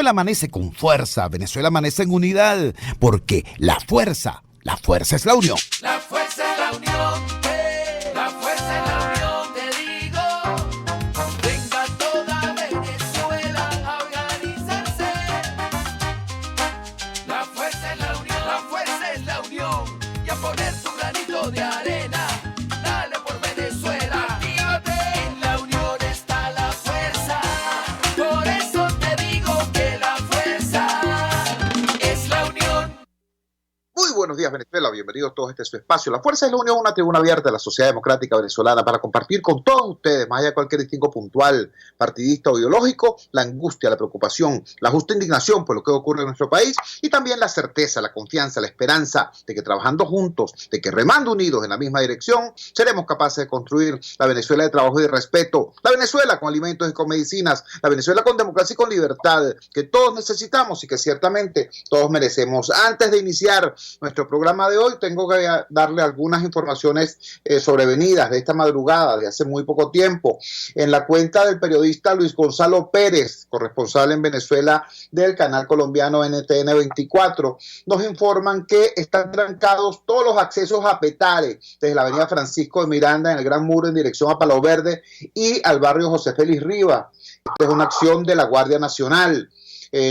Venezuela amanece con fuerza, Venezuela amanece en unidad, porque la fuerza es la unión. La fuerza es la unión, la fuerza es la unión, te digo. Venga toda Venezuela a organizarse. La fuerza es la unión, la fuerza es la unión. Y a poner tu granito de arena, dale por Venezuela. Actívate, en la unión está la fuerza. Por eso te digo que la fuerza es la unión. Muy buenos días, Venezuela. Bienvenidos todos a este su espacio. La Fuerza es la Unión, una tribuna abierta de la sociedad democrática venezolana para compartir con todos ustedes, más allá de cualquier distingo puntual, partidista o ideológico, la angustia, la preocupación, la justa indignación por lo que ocurre en nuestro país y también la certeza, la confianza, la esperanza de que trabajando juntos, de que remando unidos en la misma dirección, seremos capaces de construir la Venezuela de trabajo y de respeto, la Venezuela con alimentos y con medicinas, la Venezuela con democracia y con libertad, que todos necesitamos y que ciertamente todos merecemos. Antes de iniciar nuestro programa de hoy, tengo que darle algunas informaciones sobrevenidas de esta madrugada, de hace muy poco tiempo. En la cuenta del periodista Luis Gonzalo Pérez, corresponsal en Venezuela del canal colombiano NTN 24, nos informan que están trancados todos los accesos a Petare, desde la avenida Francisco de Miranda en el Gran Muro en dirección a Palo Verde y al barrio José Félix Rivas. Esta es una acción de la Guardia Nacional.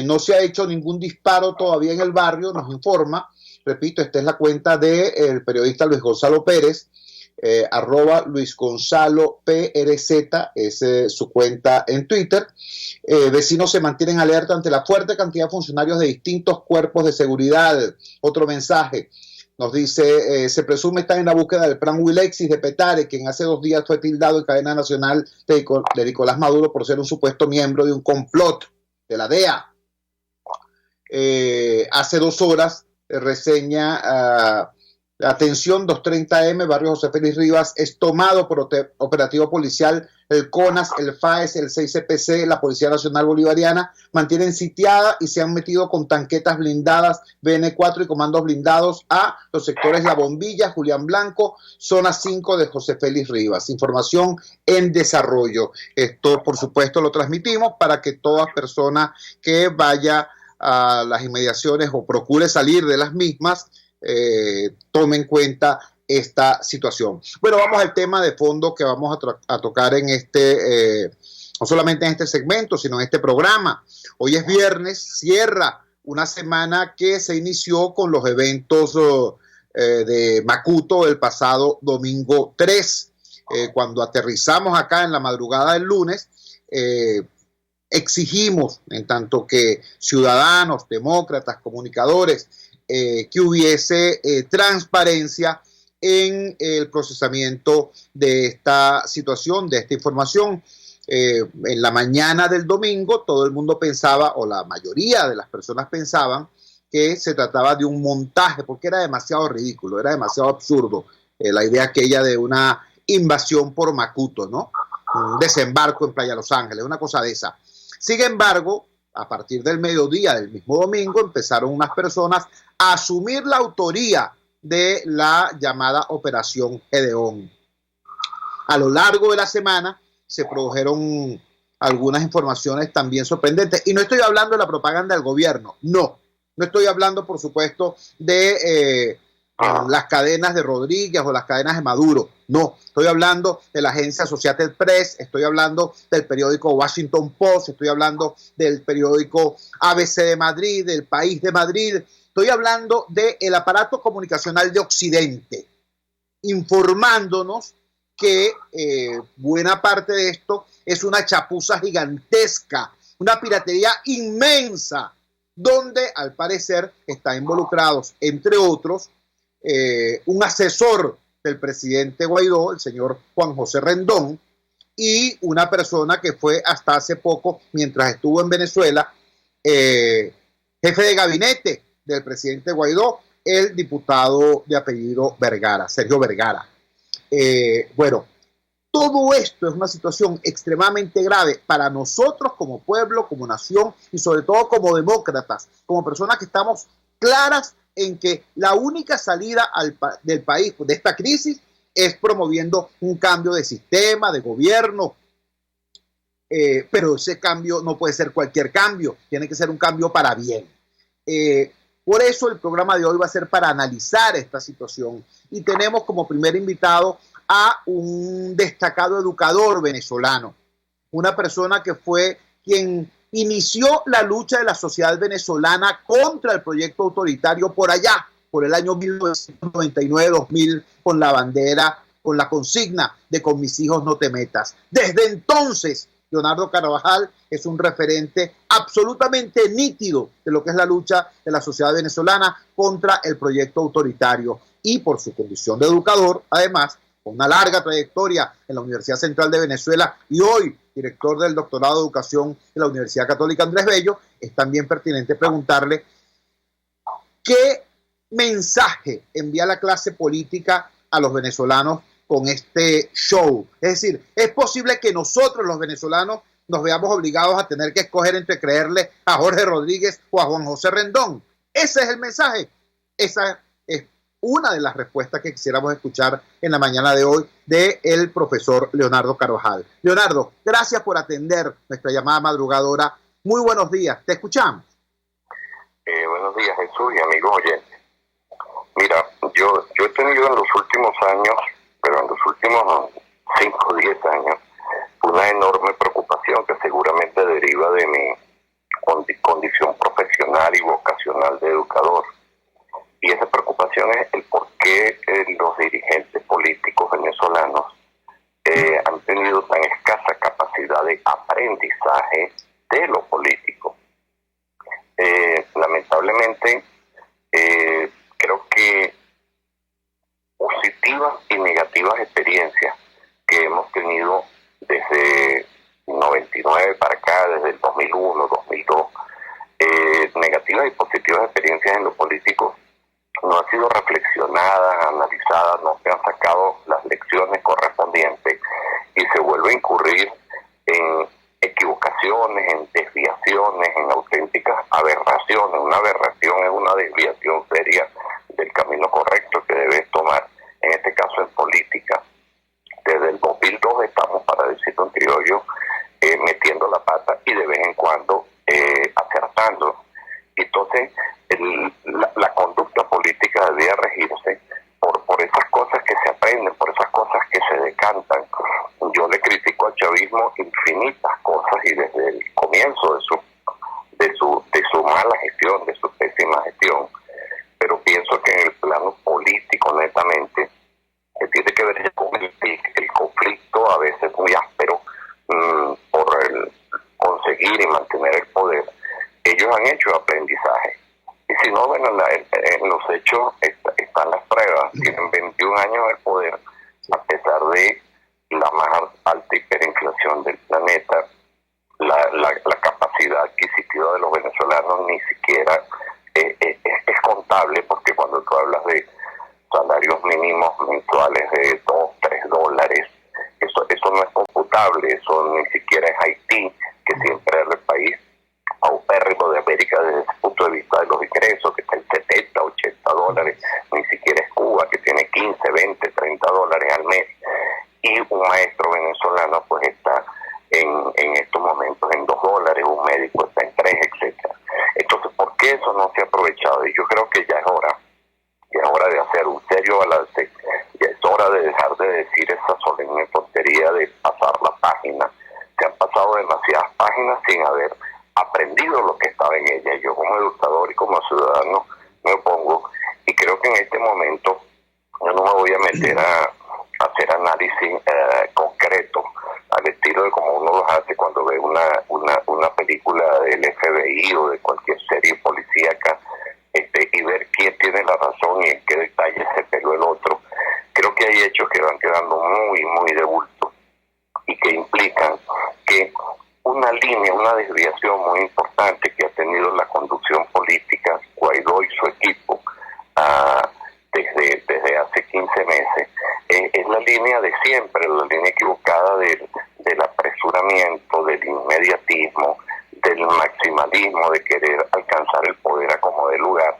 No se ha hecho ningún disparo todavía en el barrio, nos informa. Repito, esta es la cuenta del periodista Luis Gonzalo Pérez, arroba Luis Gonzalo PRZ, es su cuenta en Twitter. Vecinos se mantienen alerta ante la fuerte cantidad de funcionarios de distintos cuerpos de seguridad. Otro mensaje nos dice, se presume estar en la búsqueda del plan Wilexis de Petare, quien hace 2 días fue tildado en cadena nacional de Nicolás Maduro por ser un supuesto miembro de un complot de la DEA. Hace 2 horas reseña atención 230M, barrio José Félix Rivas, es tomado por operativo policial. El CONAS, el FAES, el 6CPC, la Policía Nacional Bolivariana mantienen sitiada y se han metido con tanquetas blindadas BN4 y comandos blindados a los sectores La Bombilla, Julián Blanco, zona 5 de José Félix Rivas. Información en desarrollo. Esto, por supuesto, lo transmitimos para que toda persona que vaya a las inmediaciones o procure salir de las mismas, tome en cuenta esta situación. Bueno, vamos al tema de fondo que vamos a tocar en no solamente en este segmento, sino en este programa. Hoy es viernes, cierra una semana que se inició con los eventos de Macuto el pasado domingo 3. Cuando aterrizamos acá en la madrugada del lunes, exigimos, en tanto que ciudadanos, demócratas, comunicadores, que hubiese transparencia en el procesamiento de esta situación, de esta información. En la mañana del domingo todo el mundo pensaba, o la mayoría de las personas pensaban, que se trataba de un montaje, porque era demasiado ridículo, era demasiado absurdo la idea aquella de una invasión por Macuto, ¿no? Un desembarco en Playa Los Ángeles, una cosa de esa. Sin embargo, a partir del mediodía del mismo domingo empezaron unas personas a asumir la autoría de la llamada Operación Gedeón. A lo largo de la semana se produjeron algunas informaciones también sorprendentes. Y no estoy hablando de la propaganda del gobierno, no estoy hablando, por supuesto, de las cadenas de Rodríguez o las cadenas de Maduro. No, estoy hablando de la agencia Associated Press, estoy hablando del periódico Washington Post, estoy hablando del periódico ABC de Madrid, del País de Madrid, estoy hablando del aparato comunicacional de Occidente, informándonos que buena parte de esto es una chapuza gigantesca, una piratería inmensa, donde al parecer están involucrados, entre otros, un asesor del presidente Guaidó, el señor Juan José Rendón, y una persona que fue hasta hace poco, mientras estuvo en Venezuela, jefe de gabinete del presidente Guaidó, el diputado de apellido Vergara, Sergio Vergara. Bueno, todo esto es una situación extremadamente grave para nosotros como pueblo, como nación y sobre todo como demócratas, como personas que estamos claras en que la única salida del país de esta crisis es promoviendo un cambio de sistema, de gobierno, pero ese cambio no puede ser cualquier cambio, tiene que ser un cambio para bien. Por eso el programa de hoy va a ser para analizar esta situación y tenemos como primer invitado a un destacado educador venezolano, una persona que fue quien inició la lucha de la sociedad venezolana contra el proyecto autoritario por allá, por el año 1999-2000, con la bandera, con la consigna de "con mis hijos no te metas". Desde entonces, Leonardo Carvajal es un referente absolutamente nítido de lo que es la lucha de la sociedad venezolana contra el proyecto autoritario y por su condición de educador, además, con una larga trayectoria en la Universidad Central de Venezuela y hoy director del doctorado de educación de la Universidad Católica Andrés Bello, es también pertinente preguntarle qué mensaje envía la clase política a los venezolanos con este show. Es decir, es posible que nosotros los venezolanos nos veamos obligados a tener que escoger entre creerle a Jorge Rodríguez o a Juan José Rendón. Ese es el mensaje. Esa es una de las respuestas que quisiéramos escuchar en la mañana de hoy del profesor Leonardo Carvajal. Leonardo, gracias por atender nuestra llamada madrugadora. Muy buenos días, te escuchamos. Buenos días, Jesús y amigos oyentes. Mira, yo he tenido en los últimos años, pero en los últimos 5 o 10 años, una enorme preocupación que seguramente deriva de mi condición profesional y vocacional de educador. Y esa preocupación es el por qué los dirigentes políticos venezolanos han tenido tan escasa capacidad de aprendizaje de lo político. Lamentablemente, creo que positivas y negativas experiencias que hemos tenido desde 99 para acá, desde el 2001, 2002, negativas y positivas experiencias en lo político no han sido reflexionadas, analizadas, no se han sacado las lecciones correspondientes y se vuelve a incurrir en equivocaciones, en desviaciones, en auténticas aberraciones. Una aberración es una desviación seria del camino correcto que debes tomar, en este caso en política. Desde el 2002 estamos, para decirlo en criollo, metiendo la pata y de vez en cuando acertando. Entonces, la conducta política debía regirse por esas cosas que se aprenden, por esas cosas que se decantan. Yo le critico al chavismo infinitas cosas y desde el comienzo de su mala gestión, de su pésima gestión, pero pienso que en el plano político, netamente, que tiene que ver con el conflicto, a veces muy áspero, por el conseguir y mantener el poder. Ellos han hecho aprendizaje. Y si no, bueno, en los hechos están las pruebas. Tienen 21 años de poder, a pesar de la más alta hiperinflación del planeta. La capacidad adquisitiva de los venezolanos ni siquiera es contable, porque cuando tú hablas de salarios mínimos mensuales de 2, 3 dólares, eso no es computable. Eso ni siquiera es Haití, que siempre era el país paupérrimo de América desde ese punto de vista de los ingresos, que está en 70, 80 dólares, ni siquiera es Cuba, que tiene 15, 20, 30 dólares al mes, y un maestro venezolano pues está en estos momentos en 2 dólares, un médico está en 3, etcétera. Entonces, ¿por qué eso no se ha aprovechado? Y yo creo que ya es hora de hacer un serio balance, ya es hora de dejar de decir esa solemne tontería de pasar la página. Se han pasado demasiadas páginas sin haber aprendido lo que estaba en ella. Yo como educador y como ciudadano me opongo, y creo que en este momento yo no me voy a meter a hacer análisis concreto al estilo de como uno los hace cuando ve una película del FBI o de cualquier serie policíaca, y ver quién tiene la razón y en qué detalle se peló el otro. Creo que hay hechos que van quedando muy, muy de bulto y que implican que una línea, una desviación muy importante que ha tenido la conducción política, Guaidó y su equipo, desde hace 15 meses, es la línea de siempre, la línea equivocada del apresuramiento, del inmediatismo, del maximalismo, de querer alcanzar el poder a como de lugar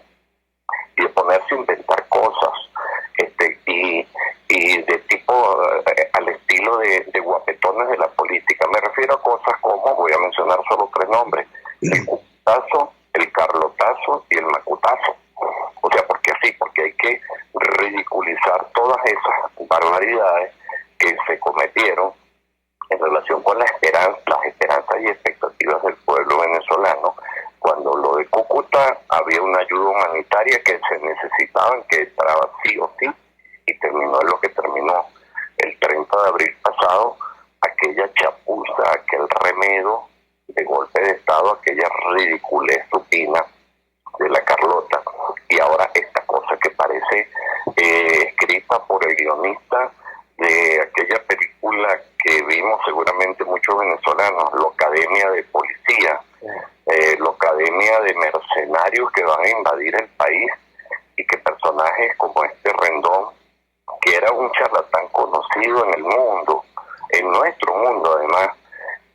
y de ponerse a inventar cosas y de tipo al estilo de guapetones de la política. Me refiero a cosas como, voy a mencionar solo 3 nombres: el cupetazo, el carlotazo y el macutazo. O sea, porque hay que ridiculizar todas esas barbaridades que se cometieron en relación con las esperanzas y expectativas del pueblo venezolano. Cuando lo de Cúcuta había una ayuda humanitaria que se necesitaban, que entraba sí o sí, y terminó en lo que terminó el 30 de abril pasado, aquella chapuza, aquel remedo de golpe de Estado, aquella ridiculez supina de la Carlota, y ahora esta cosa que parece escrita por el guionista de aquella película que vimos seguramente muchos venezolanos, La Academia de Policía, La Academia de Mercenarios que van a invadir el país, y que personajes como este Rendón, que era un charlatán conocido en el mundo, en nuestro mundo además,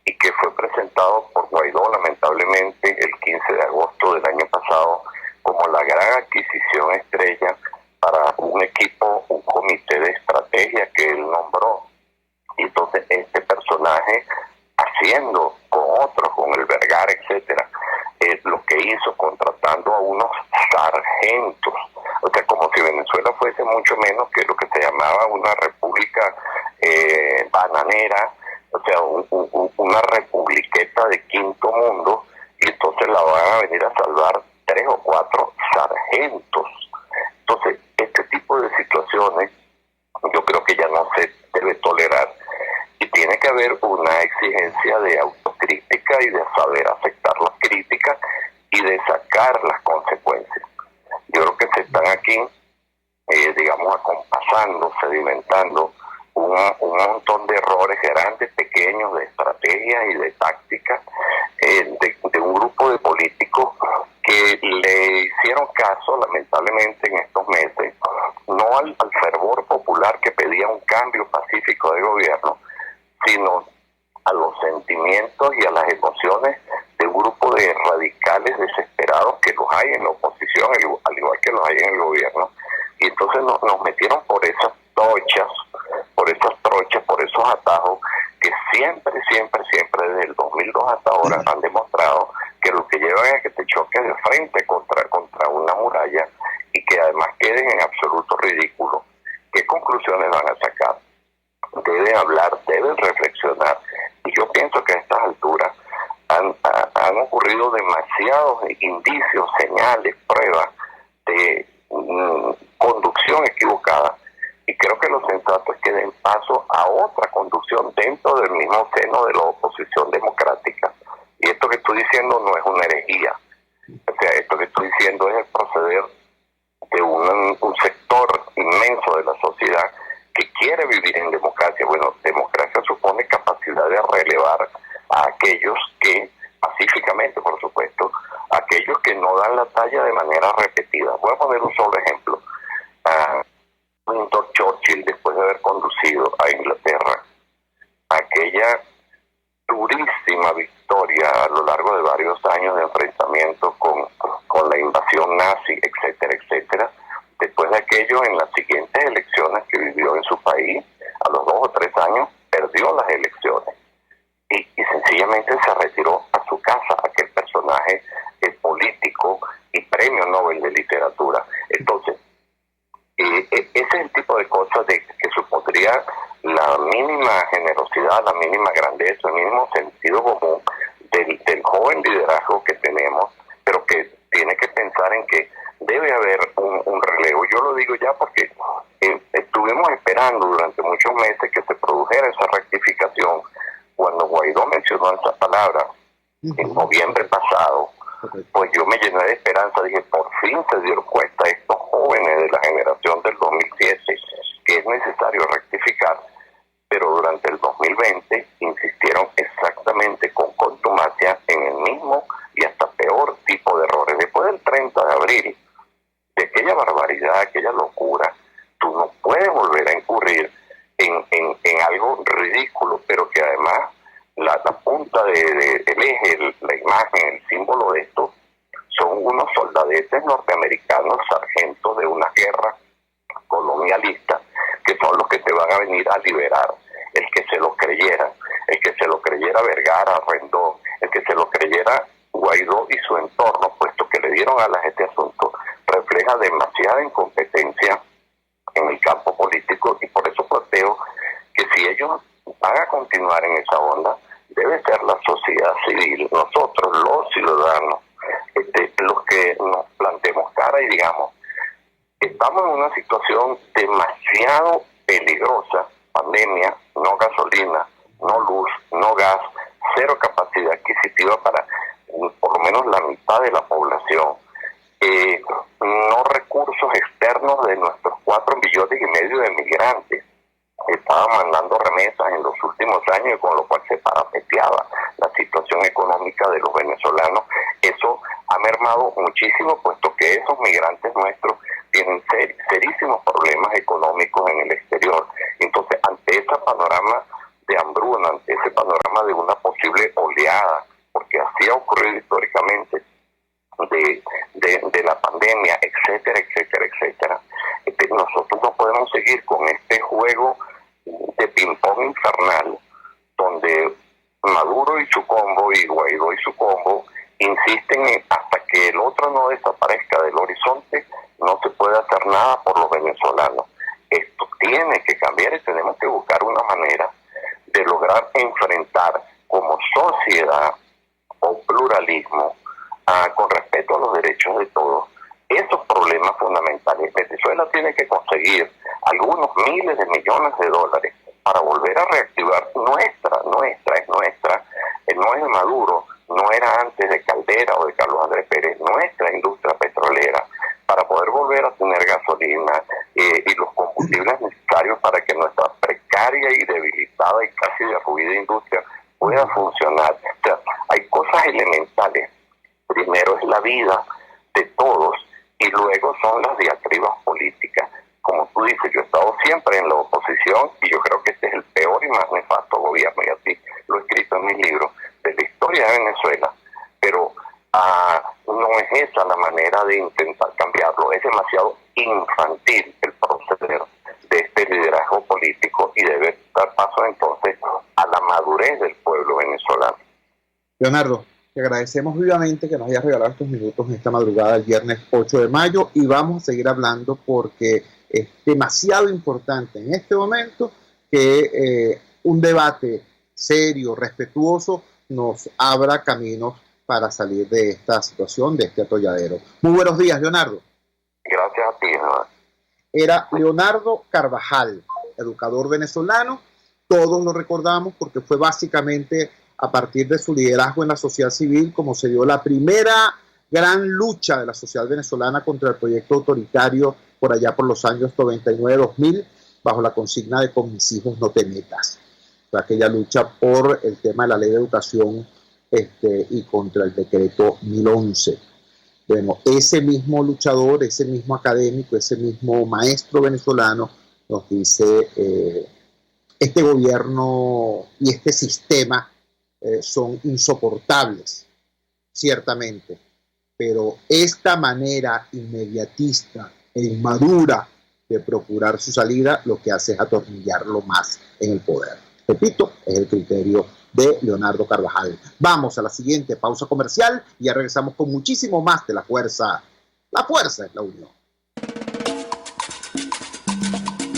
y que fue presentado por Guaidó lamentablemente el 15 de agosto del año pasado como la gran adquisición estrella para un equipo, un comité de estrategia que él nombró. Y entonces este personaje, haciendo con otros, con el Vergara, etcétera, lo que hizo contratando a unos sargentos, o sea, como si Venezuela fuese mucho menos que lo que se llamaba una república bananera, o sea, una republiqueta de quinto mundo, y entonces la van a venir a salvar 3 o 4 sargentos. Entonces, este tipo de situaciones yo creo que ya no se debe tolerar, y tiene que haber una exigencia de autocrítica y de saber aceptar las críticas y de sacar las consecuencias. Yo creo que se están aquí, digamos, acompasando, sedimentando un montón de errores grandes, pequeños, de estrategia y de táctica, de un grupo de políticos que le hicieron caso, lamentablemente, en estos meses, no al fervor popular que pedía un cambio pacífico de gobierno, sino a los sentimientos y a las emociones de un grupo de radicales desesperados que los hay en la oposición, al igual que los hay en el gobierno. Y entonces nos metieron por esas trochas, por esos atajos que siempre, desde el 2002 hasta ahora han demostrado que lo que llevan es que te choques de frente contra una muralla, y que además queden en absoluto ridículo. ¿Qué conclusiones van a sacar? Deben hablar, deben reflexionar, y yo pienso que a estas alturas han ocurrido demasiados indicios, señales, pruebas de conducción equivocada, y creo que lo sensato es que den paso a otra conducción dentro del mismo seno de la oposición democrática. Y esto que estoy diciendo no es una herejía, o sea, esto que estoy diciendo es el proceder de un sector inmenso de la sociedad que quiere vivir en democracia. Bueno, democracia supone capacidad de relevar a aquellos que, pacíficamente por supuesto, aquellos que no dan la talla de manera repetida. Voy a poner un solo ejemplo. Winston Churchill, después de haber conducido a Inglaterra aquella durísima victoria a lo largo de varios años de enfrentamiento con la invasión nazi, etcétera, etcétera, después de aquello, en las siguientes elecciones que vivió en su país, a los 2 o 3 años, perdió las elecciones y sencillamente se retiró a su casa, aquel personaje político y premio Nobel de literatura. Entonces, ese es el tipo de cosas que supondría la mínima generosidad, la mínima grandeza, el mínimo sentido común del joven liderazgo que tenemos, pero que tiene que pensar en que debe haber un relevo. Yo lo digo ya porque estuvimos esperando durante muchos meses que se produjera esa rectificación. Cuando Guaidó mencionó esa palabra en noviembre pasado, pues yo me llené de esperanza. Dije, por fin se dieron cuenta estos jóvenes de la generación del 2007 que es necesario rectificar, pero durante el 2020 insistieron exactamente con contumacia en el mismo y hasta peor tipo de errores. Después del 30 de abril, de aquella barbaridad, aquella locura, tú no puedes volver a incurrir en algo ridículo, pero que además la punta del eje, la imagen, el símbolo de esto, son unos soldadetes norteamericanos, sargentos de una guerra colonial colonialistas, que son los que te van a venir a liberar. El que se lo creyera, Vergara, Rendón, el que se lo creyera Guaidó y su entorno, puesto que le dieron alas a este asunto, refleja demasiada incompetencia en el campo político, y por eso planteo que si ellos van a continuar en esa onda, debe ser la sociedad civil, nosotros los ciudadanos, los que nos plantemos cara y digamos, estamos en una situación demasiado peligrosa, pandemia, no gasolina, no luz, no gas, cero capacidad adquisitiva para por lo menos la mitad de la población, no recursos externos de nuestros 4,5 millones de migrantes. Estaban mandando remesas en los últimos años, con lo cual se parapeteaba la situación económica de los venezolanos. Eso ha mermado muchísimo, puesto que esos migrantes nuestros tienen serísimos problemas económicos en el exterior. Entonces, ante ese panorama de hambruna, ante ese panorama de una posible oleada, porque así ha ocurrido históricamente, de la pandemia, etcétera, nosotros no podemos seguir con este juego de ping-pong infernal, donde Maduro y su combo, y Guaidó y su combo, insisten en hasta que el otro no desaparezca del horizonte, no se puede hacer nada por los venezolanos. Esto tiene que cambiar y tenemos que buscar una manera de lograr enfrentar como sociedad o pluralismo, con respeto a los derechos de todos, esos problemas fundamentales. Venezuela tiene que conseguir algunos miles de millones de dólares para volver a reactivar no es de Maduro, no era antes de Caldera o de Carlos Andrés Pérez, nuestra industria petrolera, para poder volver a tener gasolina y los combustibles necesarios para que nuestra precaria y debilitada y casi derruida industria pueda funcionar. O sea, hay cosas elementales. Primero es la vida de todos y luego son las diatribas políticas. Como tú dices, yo he estado siempre en la oposición y yo creo que este es el peor y más nefasto gobierno, y así lo he escrito en mis libros, de la historia de Venezuela, pero no es esa la manera de intentar cambiarlo. Es demasiado infantil el proceder de este liderazgo político y debe dar paso entonces a la madurez del pueblo venezolano. Leonardo, te agradecemos vivamente que nos hayas regalado estos minutos en esta madrugada del viernes 8 de mayo y vamos a seguir hablando porque es demasiado importante en este momento que un debate serio, respetuoso, nos abra caminos para salir de esta situación, de este atolladero. Muy buenos días, Leonardo. Gracias a ti, ¿no? Era Leonardo Carvajal, educador venezolano. Todos lo recordamos porque fue básicamente a partir de su liderazgo en la sociedad civil como se dio la primera gran lucha de la sociedad venezolana contra el proyecto autoritario por allá por los años 99-2000, bajo la consigna de "con mis hijos no te metas". Fue aquella lucha por el tema de la ley de educación y contra el decreto 1011. Bueno, ese mismo luchador, ese mismo académico, ese mismo maestro venezolano nos dice este gobierno y este sistema son insoportables, ciertamente, pero esta manera inmediatista e inmadura de procurar su salida lo que hace es atornillarlo más en el poder. Repito, es el criterio de Leonardo Carvajal. Vamos a la siguiente pausa comercial y ya regresamos con muchísimo más de La Fuerza. La fuerza es la unión.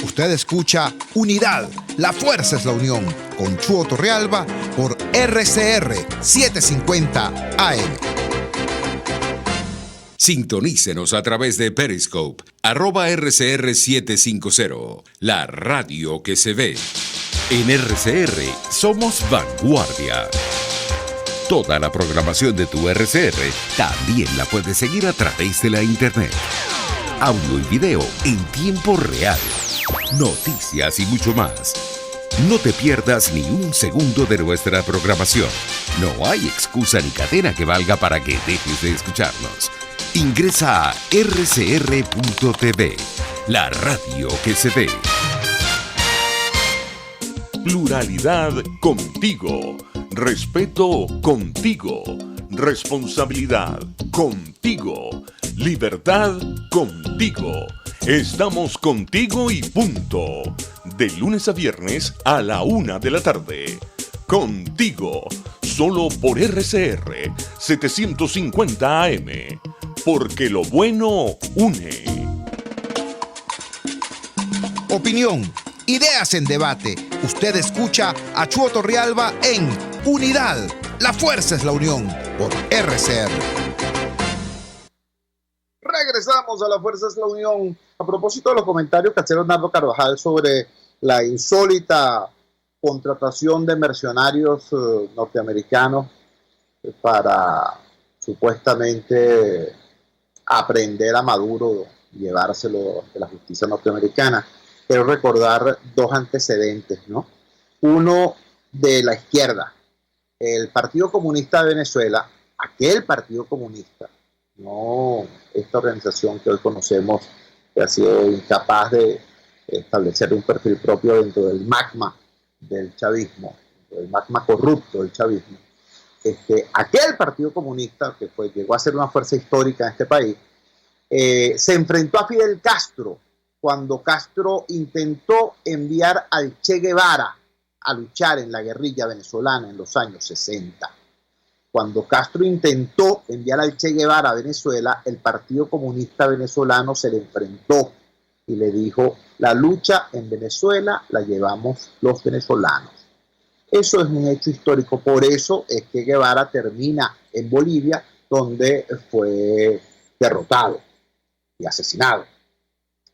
Usted escucha Unidad, la fuerza es la unión, con Chuo Torrealba por RCR 750 AM. Sintonícenos a través de Periscope, @RCR750, la radio que se ve. En RCR somos vanguardia. Toda la programación de tu RCR también la puedes seguir a través de la internet. Audio y video en tiempo real. Noticias y mucho más. No te pierdas ni un segundo de nuestra programación. No hay excusa ni cadena que valga para que dejes de escucharnos. Ingresa a rcr.tv, la radio que se ve. Pluralidad contigo. Respeto contigo. Responsabilidad contigo. Libertad contigo. Estamos contigo y punto. De lunes a viernes a la 1 de la tarde. Contigo, solo por RCR 750 AM. Porque lo bueno une. Opinión, ideas en debate. Usted escucha a Chuo Torrealba en Unidad. La fuerza es la unión por RCR. Regresamos a La Fuerza es la Unión. A propósito de los comentarios que hacía Leonardo Carvajal sobre la insólita contratación de mercenarios norteamericanos para supuestamente aprender a Maduro y llevárselo de la justicia norteamericana. Quiero recordar dos antecedentes, ¿no? Uno de la izquierda, el Partido Comunista de Venezuela, aquel Partido Comunista, no esta organización que hoy conocemos, que ha sido incapaz de establecer un perfil propio dentro del magma del chavismo, el magma corrupto del chavismo. Aquel Partido Comunista, que llegó a ser una fuerza histórica en este país, se enfrentó a Fidel Castro cuando Castro intentó enviar al Che Guevara a luchar en la guerrilla venezolana en los años 60. Cuando Castro intentó enviar al Che Guevara a Venezuela, el Partido Comunista Venezolano se le enfrentó y le dijo: la lucha en Venezuela la llevamos los venezolanos. Eso es un hecho histórico, por eso es que Guevara termina en Bolivia, donde fue derrotado y asesinado.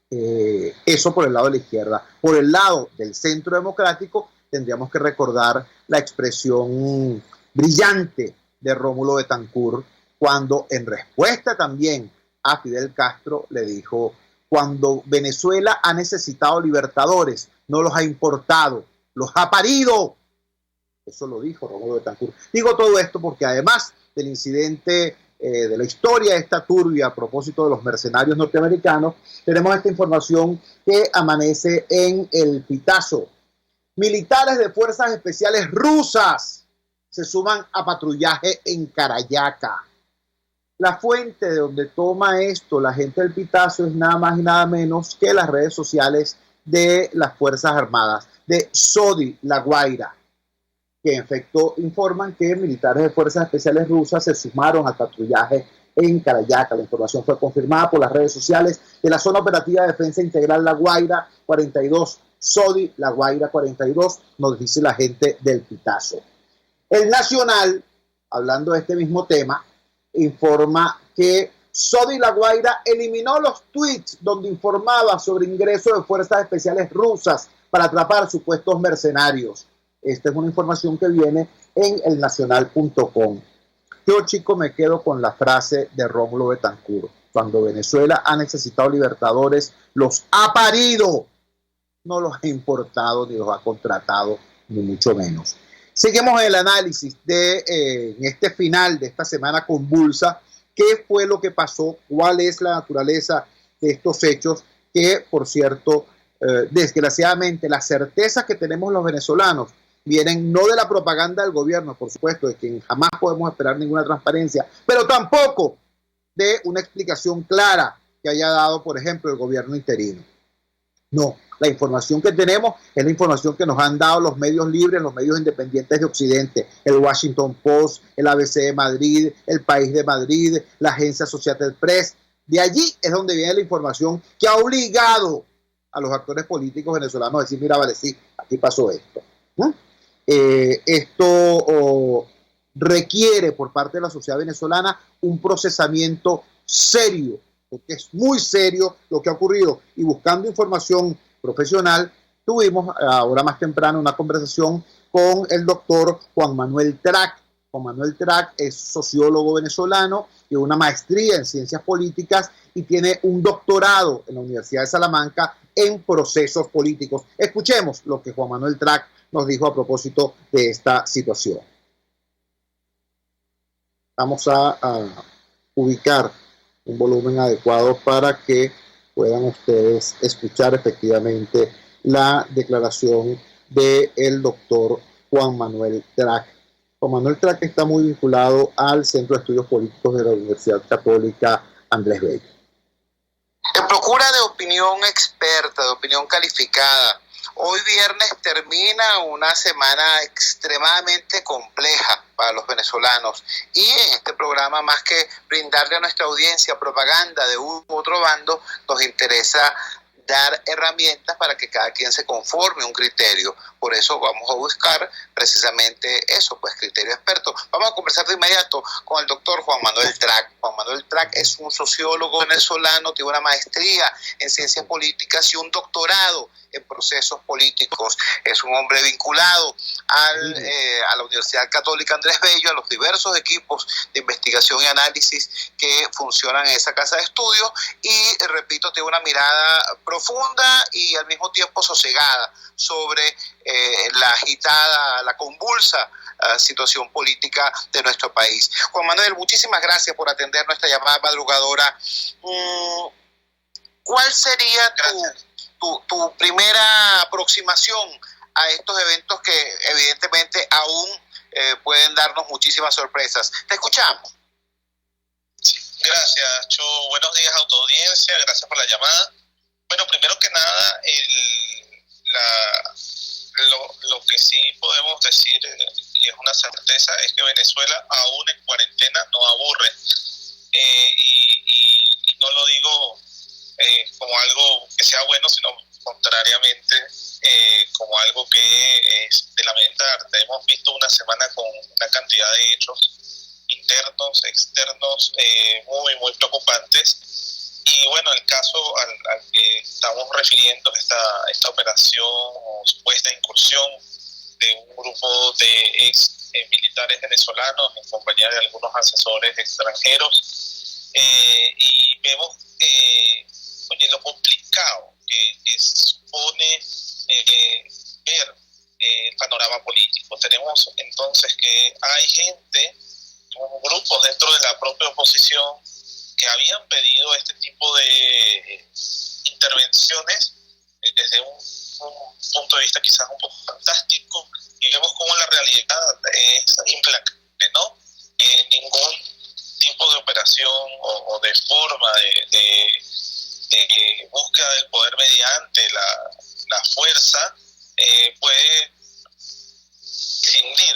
Eso por el lado de la izquierda. Por el lado del centro democrático, tendríamos que recordar la expresión brillante de Rómulo Betancourt, cuando en respuesta también a Fidel Castro le dijo: cuando Venezuela ha necesitado libertadores, no los ha importado, los ha parido. Eso lo dijo Rómulo Betancourt. Digo todo esto porque además del incidente de la historia esta turbia a propósito de los mercenarios norteamericanos, tenemos esta información que amanece en el Pitazo. Militares de fuerzas especiales rusas se suman a patrullaje en Carayaca. La fuente de donde toma esto la gente del Pitazo es nada más y nada menos que las redes sociales de las Fuerzas Armadas, de SODI La Guaira, que en efecto informan que militares de fuerzas especiales rusas se sumaron al patrullaje en Carayaca. La información fue confirmada por las redes sociales de la Zona Operativa de Defensa Integral La Guaira 42, SODI La Guaira 42, nos dice la gente del Pitazo. El Nacional, hablando de este mismo tema, informa que SODI La Guaira eliminó los tweets donde informaba sobre ingreso de fuerzas especiales rusas para atrapar supuestos mercenarios. Esta es una información que viene en elnacional.com. Yo, chico, me quedo con la frase de Rómulo Betancourt: cuando Venezuela ha necesitado libertadores, los ha parido, no los ha importado ni los ha contratado, ni mucho menos. Seguimos en el análisis de en este final de esta semana convulsa. ¿Qué fue lo que pasó? ¿Cuál es la naturaleza de estos hechos? Que, por cierto, desgraciadamente, las certezas que tenemos los venezolanos vienen no de la propaganda del gobierno, por supuesto, de quien jamás podemos esperar ninguna transparencia, pero tampoco de una explicación clara que haya dado, por ejemplo, el gobierno interino. No, la información que tenemos es la información que nos han dado los medios libres, los medios independientes de Occidente, el Washington Post, el ABC de Madrid, el País de Madrid, la agencia Associated Press. De allí es donde viene la información que ha obligado a los actores políticos venezolanos a decir: mira, vale, sí, aquí pasó esto. Esto requiere por parte de la sociedad venezolana un procesamiento serio, porque es muy serio lo que ha ocurrido. Y buscando información profesional, tuvimos ahora más temprano una conversación con el doctor Juan Manuel Trac. Juan Manuel Trac es sociólogo venezolano, tiene una maestría en ciencias políticas y tiene un doctorado en la Universidad de Salamanca en procesos políticos. Escuchemos lo que Juan Manuel Trac nos dijo a propósito de esta situación. Vamos a ubicar un volumen adecuado para que puedan ustedes escuchar efectivamente la declaración del doctor Juan Manuel Trac. Juan Manuel Trac está muy vinculado al Centro de Estudios Políticos de la Universidad Católica Andrés Bello. Se procura de opinión experta, de opinión calificada. Hoy viernes termina una semana extremadamente compleja para los venezolanos y en este programa, más que brindarle a nuestra audiencia propaganda de un u otro bando, nos interesa dar herramientas para que cada quien se conforme un criterio. Por eso vamos a buscar precisamente eso, pues criterio experto. Vamos a conversar de inmediato con el doctor Juan Manuel Trac. Juan Manuel Trac es un sociólogo venezolano, tiene una maestría en ciencias políticas y un doctorado en procesos políticos. Es un hombre vinculado a la Universidad Católica Andrés Bello, a los diversos equipos de investigación y análisis que funcionan en esa casa de estudios y, repito, tiene una mirada profunda y al mismo tiempo sosegada sobre la agitada, la convulsa situación política de nuestro país. Juan Manuel, muchísimas gracias por atender nuestra llamada madrugadora. ¿Cuál sería tu primera aproximación a estos eventos que evidentemente aún pueden darnos muchísimas sorpresas? Te escuchamos. Gracias, Cho. Buenos días a tu audiencia, gracias por la llamada. Bueno, primero que nada, lo que sí podemos decir, y es una certeza, es que Venezuela, aún en cuarentena, no aburre. Y no lo digo como algo que sea bueno, sino contrariamente como algo que es de lamentar. Hemos visto una semana con una cantidad de hechos internos, externos, muy, muy preocupantes. Y bueno, el caso al que estamos refiriendo, esta operación o supuesta incursión de un grupo de ex militares venezolanos en compañía de algunos asesores extranjeros, y vemos lo complicado que supone ver el panorama político. Tenemos entonces que hay gente, grupos dentro de la propia oposición que habían pedido este tipo de intervenciones desde un punto de vista quizás un poco fantástico, y vemos cómo la realidad es implacable, ¿no? Ningún tipo de operación o de forma de búsqueda del poder mediante la fuerza puede prescindir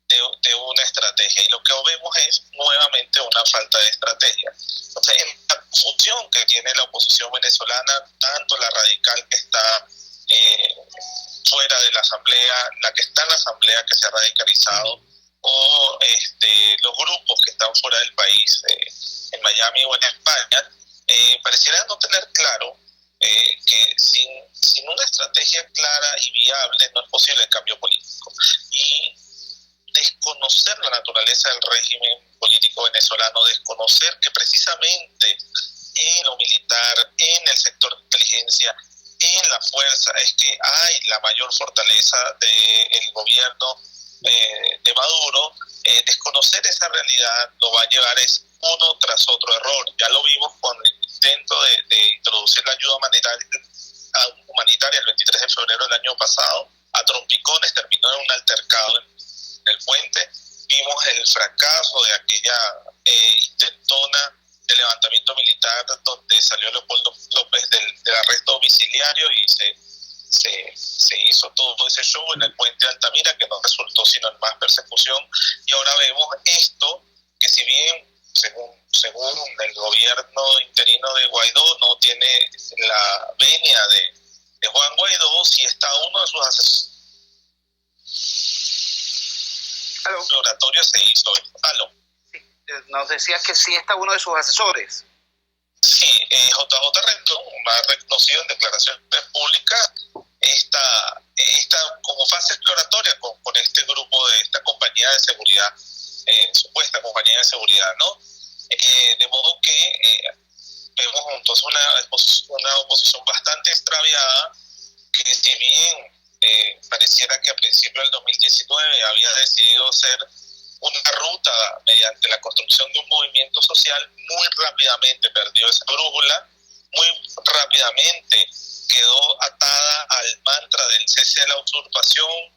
de una estrategia, y lo que vemos es nuevamente una falta de estrategia. Entonces, en la confusión que tiene la oposición venezolana, tanto la radical que está fuera de la asamblea, la que está en la asamblea que se ha radicalizado, o los grupos que están fuera del país, en Miami o en España, pareciera no tener claro que sin una estrategia clara y viable no es posible el cambio político. Y desconocer la naturaleza del régimen político venezolano, desconocer que precisamente en lo militar, en el sector de inteligencia, en la fuerza, es que hay la mayor fortaleza del gobierno de Maduro. Desconocer esa realidad lo va a llevar es uno tras otro error. Ya lo vimos con el intento de introducir la ayuda humanitaria el 23 de febrero del año pasado a trompicones, terminó en un altercado en el puente. Vimos el fracaso de aquella intentona de levantamiento militar donde salió Leopoldo López del arresto domiciliario y se hizo todo ese show en el puente de Altamira, que no resultó sino en más persecución. Y ahora vemos esto, que si bien según el gobierno interino de Guaidó no tiene la venia de Juan Guaidó, si está uno de sus asesores exploratorio se hizo. Sí, nos decías que sí está uno de sus asesores. Sí, JJ Rendón ha reconocido en declaraciones públicas esta como fase exploratoria con este grupo de esta compañía de seguridad, supuesta compañía de seguridad, ¿no? De modo que vemos entonces una oposición bastante extraviada, que si bien pareciera que a principios del 2019 había decidido hacer una ruta mediante la construcción de un movimiento social, muy rápidamente perdió esa brújula, muy rápidamente quedó atada al mantra del cese de la usurpación,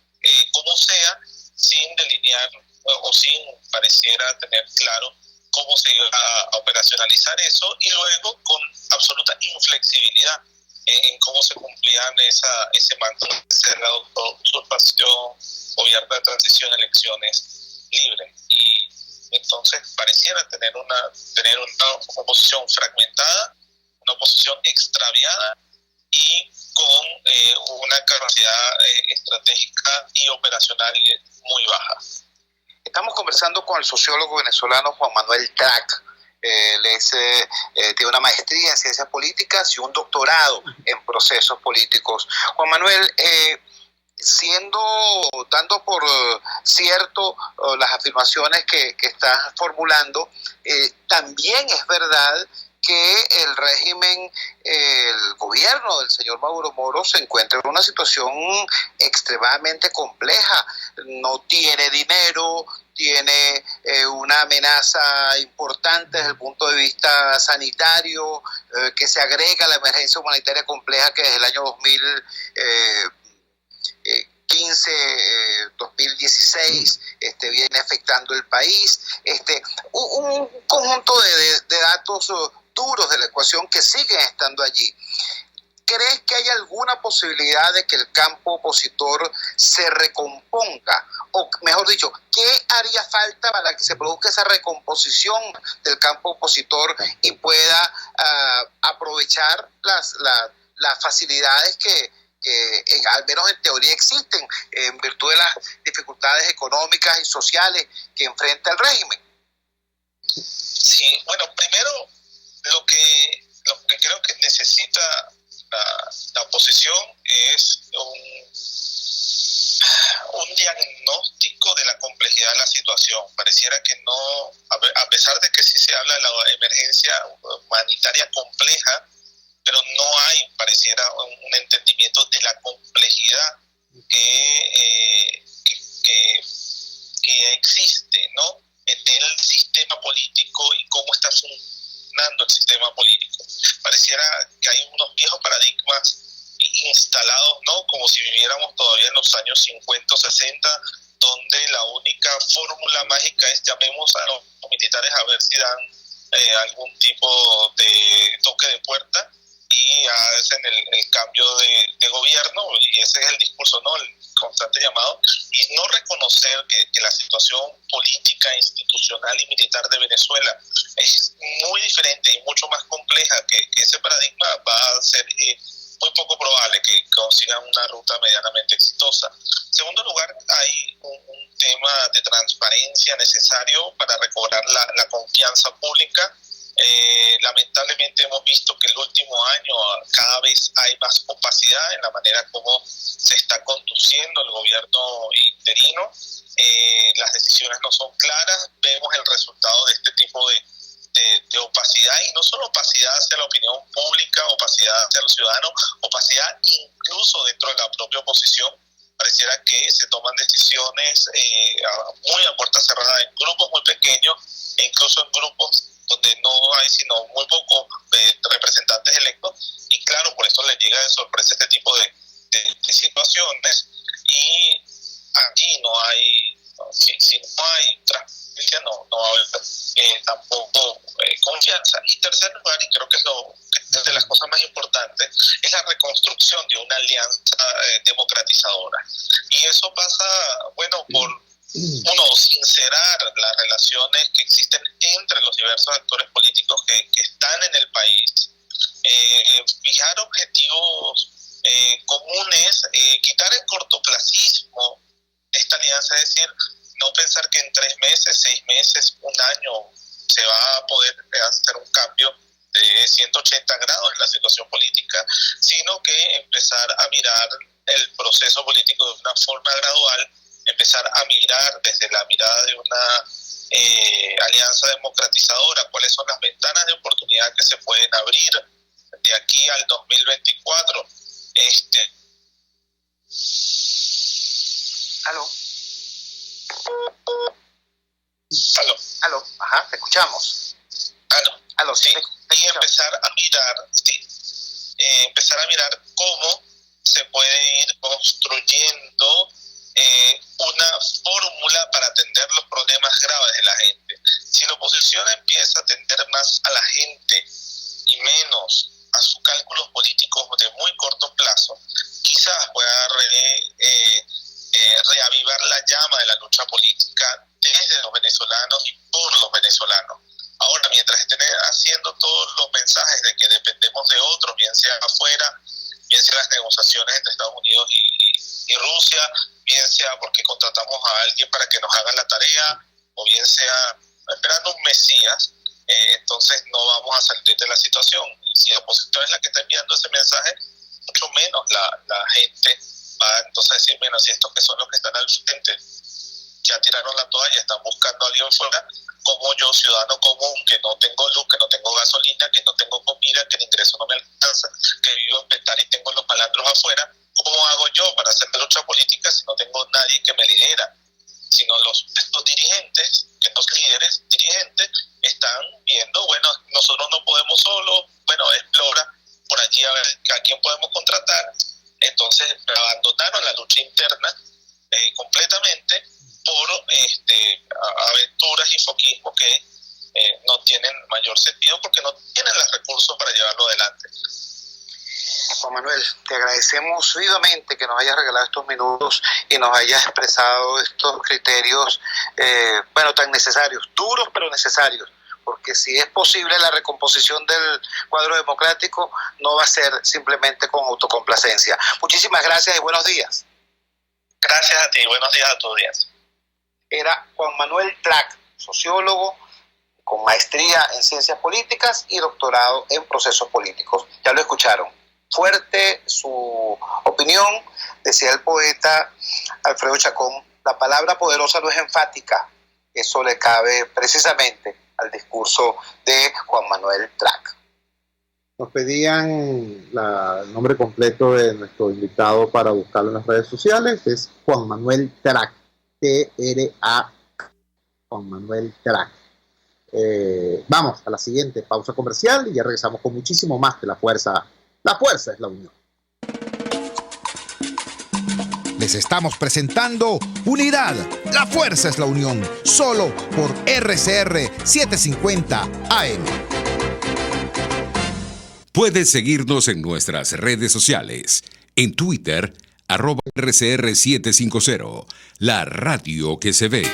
como sea, sin delinear o sin pareciera tener claro cómo se iba a operacionalizar eso, y luego con absoluta inflexibilidad en cómo se cumplían ese mandato, la usurpación, gobierno de transición, elecciones libres. Y entonces pareciera tener una oposición fragmentada, una oposición extraviada y con una capacidad estratégica y operacional muy baja. Estamos conversando con el sociólogo venezolano Juan Manuel Trac. Él tiene una maestría en ciencias políticas y un doctorado en procesos políticos. Juan Manuel, dando por cierto las afirmaciones que estás formulando, también es verdad que el régimen, el gobierno del señor Maduro Moro se encuentra en una situación extremadamente compleja. No tiene dinero, tiene una amenaza importante desde el punto de vista sanitario, que se agrega a la emergencia humanitaria compleja que desde el año 2016 viene afectando el país. Un conjunto de datos duros de la ecuación que siguen estando allí. ¿Crees que hay alguna posibilidad de que el campo opositor se recomponga? O mejor dicho, ¿qué haría falta para que se produzca esa recomposición del campo opositor y pueda aprovechar las facilidades que al menos en teoría existen en virtud de las dificultades económicas y sociales que enfrenta el régimen? Sí, bueno, primero lo que creo que necesita la oposición es un diagnóstico de la complejidad de la situación. Pareciera que no, a pesar de que sí se habla de la emergencia humanitaria compleja, pero no hay, pareciera, un entendimiento de la complejidad que existe, ¿no?, en el sistema político y cómo está funcionando el sistema político. Pareciera que hay unos viejos paradigmas instalados, ¿no?, como si viviéramos todavía en los años 50 o 60, donde la única fórmula mágica es llamemos a los militares a ver si dan algún tipo de toque de puerta y hacen el cambio de gobierno, y ese es el discurso, ¿no?, el constante llamado, y no reconocer que la situación política, institucional y militar de Venezuela es muy diferente y mucho más compleja, que ese paradigma va a ser muy poco probable que consigan una ruta medianamente exitosa. En segundo lugar, hay un tema de transparencia necesario para recobrar la confianza pública. Lamentablemente hemos visto que el último año cada vez hay más opacidad en la manera como se está conduciendo el gobierno interino. Las decisiones no son claras. Vemos el resultado de este tipo de opacidad, y no solo opacidad hacia la opinión pública, opacidad hacia los ciudadanos, opacidad incluso dentro de la propia oposición. Pareciera que se toman decisiones muy a puerta cerrada en grupos muy pequeños, e incluso en grupos donde no hay sino muy pocos representantes electos, y claro, por eso les llega de sorpresa este tipo de situaciones. Y aquí no hay, si no hay transparencia, no va a haber tampoco confianza. Y tercer lugar, y creo que es de las cosas más importantes, es la reconstrucción de una alianza democratizadora. Y eso pasa, bueno, por sincerar las relaciones que existen entre los diversos actores políticos que están en el país, fijar objetivos comunes, quitar el cortoplacismo de esta alianza, es decir, no pensar que en 3 meses, 6 meses, un año se va a poder hacer un cambio de 180 grados en la situación política, sino que empezar a mirar el proceso político de una forma gradual, empezar a mirar desde la mirada de una alianza democratizadora cuáles son las ventanas de oportunidad que se pueden abrir de aquí al 2024. Aló, ajá, te escuchamos. Aló, sí. Y empezar a mirar cómo se puede ir construyendo una fórmula para atender los problemas graves de la gente. Si la oposición empieza a atender más a la gente y menos a sus cálculos políticos de muy corto plazo, quizás pueda reavivar la llama de la lucha política desde los venezolanos y por los venezolanos. Ahora, mientras estén haciendo todos los mensajes de que dependemos de otros, bien sea afuera, bien sea las negociaciones entre Estados Unidos y Rusia, bien sea porque contratamos a alguien para que nos haga la tarea, o bien sea esperando un mesías, entonces no vamos a salir de la situación. Si la oposición es la que está enviando ese mensaje, mucho menos la gente va entonces a decir, bueno, si estos que son los que están al frente ya tiraron la toalla, están buscando a alguien fuera, como yo, ciudadano común, que no tengo luz, que no tengo gasolina, que no tengo comida, que el ingreso no me alcanza, que vivo en Petar y tengo los malandros afuera, ¿cómo hago yo para hacer la lucha política si no tengo nadie que me lidera? Sino estos dirigentes, que los líderes dirigentes, están viendo, bueno, nosotros no podemos solo, bueno, explora por allí a ver a quién podemos contratar. Entonces abandonaron la lucha interna completamente por aventuras y foquismo que no tienen mayor sentido porque no tienen los recursos para llevarlo adelante. Juan Manuel, te agradecemos vivamente que nos hayas regalado estos minutos y nos hayas expresado estos criterios, tan necesarios, duros pero necesarios, porque si es posible la recomposición del cuadro democrático, no va a ser simplemente con autocomplacencia. Muchísimas gracias y buenos días. Gracias a ti, buenos días a tu audiencia. Era Juan Manuel Trac, sociólogo con maestría en ciencias políticas y doctorado en procesos políticos. Ya lo escucharon. Fuerte su opinión, decía el poeta Alfredo Chacón, la palabra poderosa no es enfática. Eso le cabe precisamente al discurso de Juan Manuel Trac. Nos pedían el nombre completo de nuestro invitado para buscarlo en las redes sociales. Es Juan Manuel Trac, T-R-A, Juan Manuel Trac. Vamos a la siguiente pausa comercial y ya regresamos con muchísimo más de La Fuerza. La fuerza es la unión. Les estamos presentando Unidad. La fuerza es la unión. Solo por RCR 750 AM. Puedes seguirnos en nuestras redes sociales. En Twitter, @RCR750. La radio que se ve.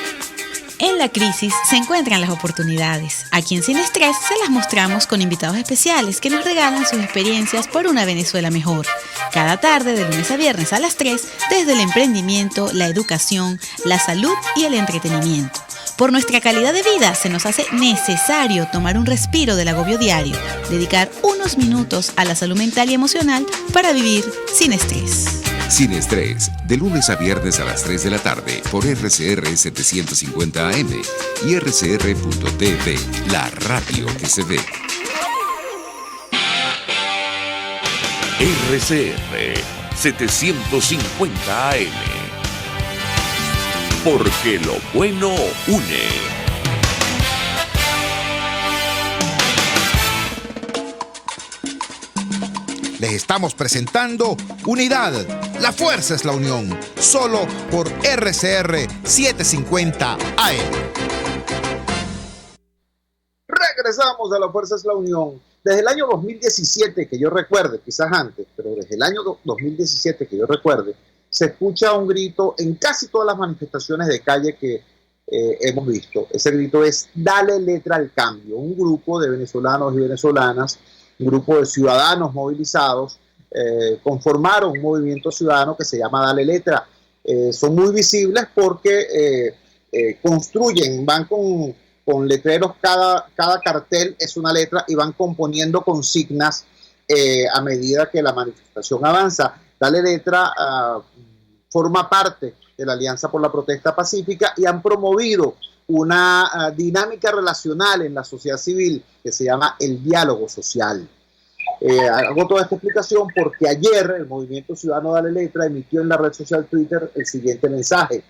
En la crisis se encuentran las oportunidades. Aquí en Sin Estrés se las mostramos con invitados especiales que nos regalan sus experiencias por una Venezuela mejor. Cada tarde, de lunes a viernes a las 3, desde el emprendimiento, la educación, la salud y el entretenimiento. Por nuestra calidad de vida se nos hace necesario tomar un respiro del agobio diario, dedicar unos minutos a la salud mental y emocional para vivir sin estrés. Sin Estrés, de lunes a viernes a las 3 de la tarde por RCR 750 AM y RCR.tv, la radio que se ve. RCR 750 AM. Porque lo bueno une. Les estamos presentando Unidad. La fuerza es la unión. Solo por RCR 750 AM. Regresamos a La Fuerza es la Unión. Desde el año 2017, que yo recuerde, quizás antes, pero desde el año 2017 que yo recuerde, se escucha un grito en casi todas las manifestaciones de calle que hemos visto. Ese grito es "Dale letra al cambio". Un grupo de venezolanos y venezolanas, un grupo de ciudadanos movilizados, conformaron un movimiento ciudadano que se llama Dale Letra. Son muy visibles porque construyen, van con letreros, cada cartel es una letra y van componiendo consignas a medida que la manifestación avanza. Dale Letra forma parte de la Alianza por la Protesta Pacífica y han promovido una dinámica relacional en la sociedad civil que se llama el diálogo social. Hago toda esta explicación porque ayer el Movimiento Ciudadano Dale Letra emitió en la red social Twitter el siguiente mensaje: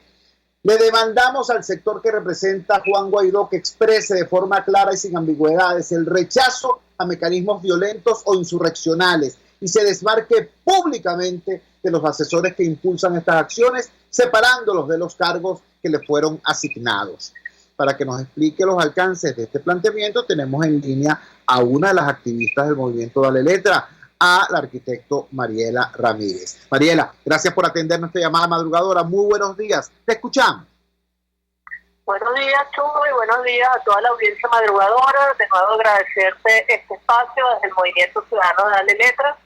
le demandamos al sector que representa Juan Guaidó que exprese de forma clara y sin ambigüedades el rechazo a mecanismos violentos o insurreccionales y se desmarque públicamente de los asesores que impulsan estas acciones, separándolos de los cargos que le fueron asignados. Para que nos explique los alcances de este planteamiento, tenemos en línea a una de las activistas del movimiento Dale Letra, a la arquitecto Mariela Ramírez. Mariela, gracias por atender nuestra llamada madrugadora. Muy buenos días. Te escuchamos. Buenos días, Chugo, y buenos días a toda la audiencia madrugadora. De nuevo agradecerte este espacio desde el Movimiento Ciudadano Dale Letra.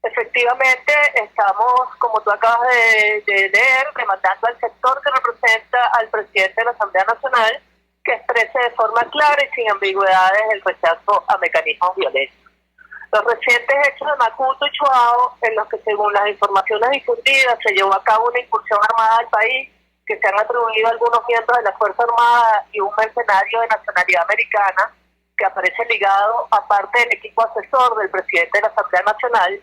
Efectivamente, estamos, como tú acabas de leer, demandando al sector que representa al presidente de la Asamblea Nacional que exprese de forma clara y sin ambigüedades el rechazo a mecanismos violentos. Los recientes hechos de Macuto y Chuao, en los que según las informaciones difundidas se llevó a cabo una incursión armada al país, que se han atribuido a algunos miembros de la Fuerza Armada y un mercenario de nacionalidad americana, que aparece ligado a parte del equipo asesor del presidente de la Asamblea Nacional,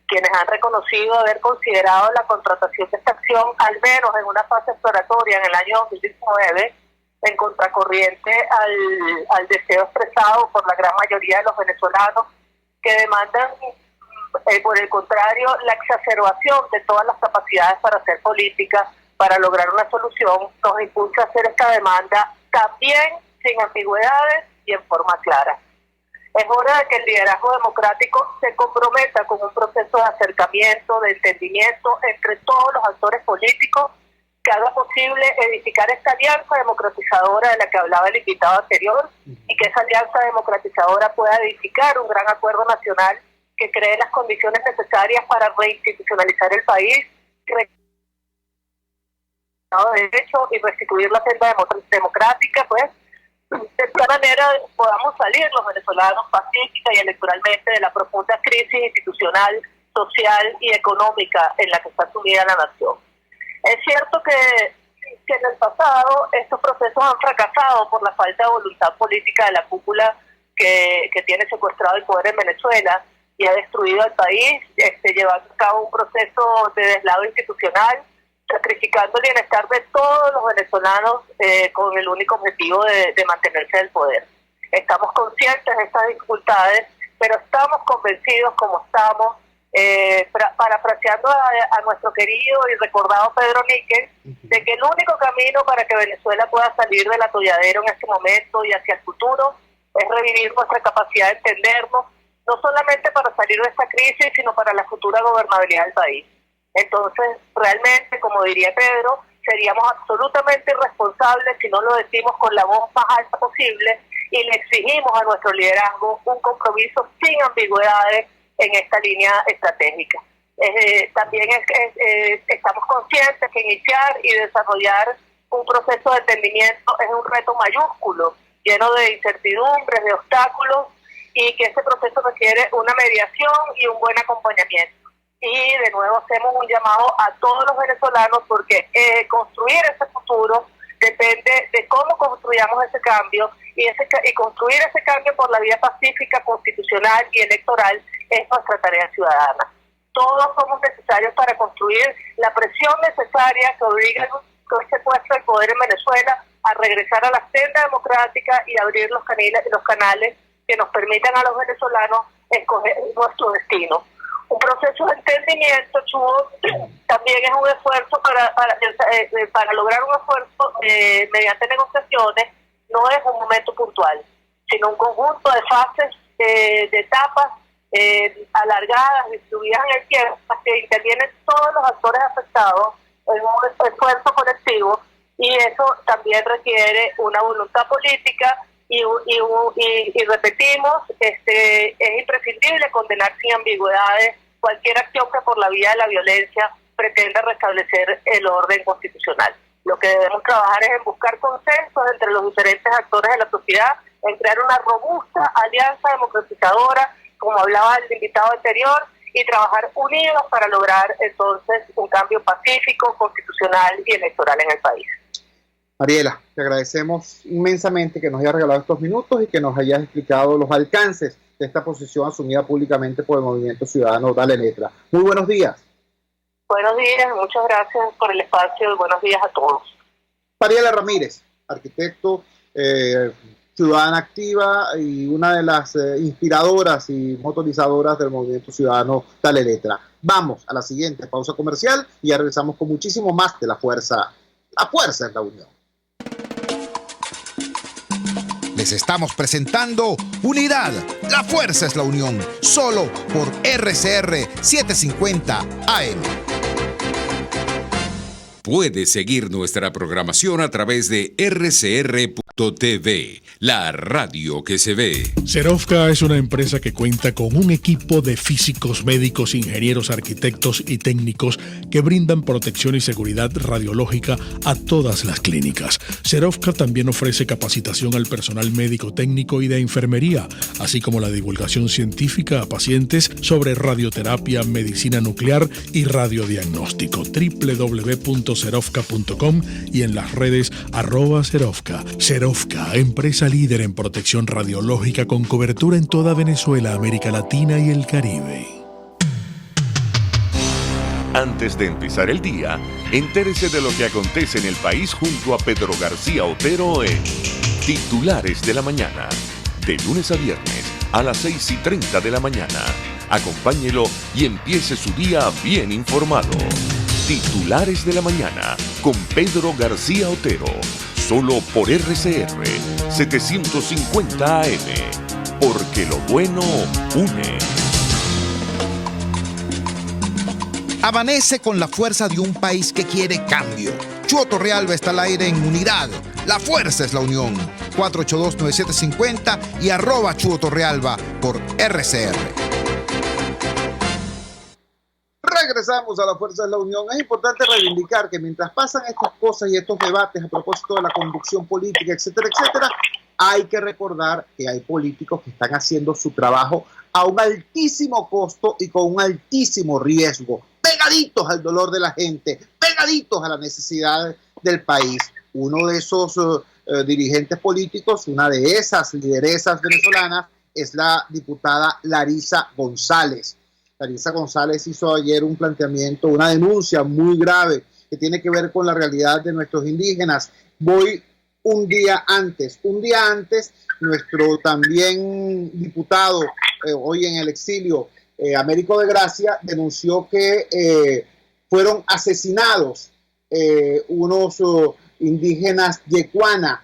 quienes han reconocido haber considerado la contratación de esta acción, al menos en una fase exploratoria en el año 2019, en contracorriente al deseo expresado por la gran mayoría de los venezolanos, que demandan, por el contrario, la exacerbación de todas las capacidades para hacer política, para lograr una solución. Nos impulsa a hacer esta demanda también sin ambigüedades y en forma clara. Es hora de que el liderazgo democrático se comprometa con un proceso de acercamiento, de entendimiento entre todos los actores políticos, que haga posible edificar esta alianza democratizadora de la que hablaba el invitado anterior, y que esa alianza democratizadora pueda edificar un gran acuerdo nacional que cree las condiciones necesarias para reinstitucionalizar el país, de derecho y restituir la senda democrática, pues de esta manera podamos salir los venezolanos pacífica y electoralmente de la profunda crisis institucional, social y económica en la que está sumida la nación. Es cierto que en el pasado estos procesos han fracasado por la falta de voluntad política de la cúpula que tiene secuestrado el poder en Venezuela y ha destruido al país, llevando a cabo un proceso de deslave institucional, sacrificando el bienestar de todos los venezolanos con el único objetivo de mantenerse en el poder. Estamos conscientes de estas dificultades, pero estamos convencidos, como estamos, parafraseando a nuestro querido y recordado Pedro Níquez, de que el único camino para que Venezuela pueda salir del atolladero en este momento y hacia el futuro es revivir nuestra capacidad de entendernos, no solamente para salir de esta crisis, sino para la futura gobernabilidad del país. Entonces, realmente, como diría Pedro, seríamos absolutamente irresponsables si no lo decimos con la voz más alta posible y le exigimos a nuestro liderazgo un compromiso sin ambigüedades en esta línea estratégica. También estamos conscientes que iniciar y desarrollar un proceso de entendimiento es un reto mayúsculo, lleno de incertidumbres, de obstáculos, y que ese proceso requiere una mediación y un buen acompañamiento. Y de nuevo hacemos un llamado a todos los venezolanos, porque construir ese futuro depende de cómo construyamos ese cambio, y construir ese cambio por la vía pacífica, constitucional y electoral es nuestra tarea ciudadana. Todos somos necesarios para construir la presión necesaria que obliga al secuestro del poder en Venezuela a regresar a la senda democrática y abrir los canales que nos permitan a los venezolanos escoger nuestro destino. Un proceso de entendimiento, Chugo, también es un esfuerzo para lograr un esfuerzo mediante negociaciones. No es un momento puntual, sino un conjunto de fases, de etapas alargadas, distribuidas en el tiempo, que intervienen todos los actores afectados en un esfuerzo colectivo, y eso también requiere una voluntad política y repetimos, es imprescindible condenar sin ambigüedades cualquier acción que por la vía de la violencia pretenda restablecer el orden constitucional. Lo que debemos trabajar es en buscar consensos entre los diferentes actores de la sociedad, en crear una robusta alianza democratizadora, como hablaba el invitado anterior, y trabajar unidos para lograr entonces un cambio pacífico, constitucional y electoral en el país. Mariela, te agradecemos inmensamente que nos hayas regalado estos minutos y que nos hayas explicado los alcances de esta posición asumida públicamente por el Movimiento Ciudadano Dale Letra. Muy buenos días. Buenos días, muchas gracias por el espacio y buenos días a todos. Mariela Ramírez, arquitecto, ciudadana activa y una de las inspiradoras y motorizadoras del movimiento ciudadano Dale Letra. Vamos a la siguiente pausa comercial y ya regresamos con muchísimo más de La Fuerza. La Fuerza es la Unión. Les estamos presentando Unidad, la fuerza es la unión, solo por RCR 750 AM. Puedes seguir nuestra programación a través de rcr.tv, la radio que se ve. Serovka es una empresa que cuenta con un equipo de físicos, médicos, ingenieros, arquitectos y técnicos que brindan protección y seguridad radiológica a todas las clínicas. Serovka también ofrece capacitación al personal médico, técnico y de enfermería, así como la divulgación científica a pacientes sobre radioterapia, medicina nuclear y radiodiagnóstico. www.serovka.com y en las redes @Serovka. Serovka, empresa líder en protección radiológica con cobertura en toda Venezuela, América Latina y el Caribe. Antes de empezar el día, entérese de lo que acontece en el país junto a Pedro García Otero en Titulares de la Mañana, de lunes a viernes a las 6:30 de la mañana. Acompáñelo y empiece su día bien informado. Titulares de la Mañana con Pedro García Otero, solo por RCR 750 AM, porque lo bueno une. Amanece con la fuerza de un país que quiere cambio. Chuo Torrealba está al aire en Unidad. La fuerza es la unión. 482-9750 y @Chuo Torrealba por RCR. Regresamos a La Fuerza de la Unión. Es importante reivindicar que mientras pasan estas cosas y estos debates a propósito de la conducción política, etcétera, etcétera, hay que recordar que hay políticos que están haciendo su trabajo a un altísimo costo y con un altísimo riesgo, pegaditos al dolor de la gente, pegaditos a la necesidad del país. Uno de esos dirigentes políticos, una de esas lideresas venezolanas, es la diputada Larisa González. Larisa González hizo ayer un planteamiento, una denuncia muy grave que tiene que ver con la realidad de nuestros indígenas. Voy un día antes, nuestro también diputado, hoy en el exilio, Américo de Gracia, denunció que fueron asesinados unos indígenas yecuana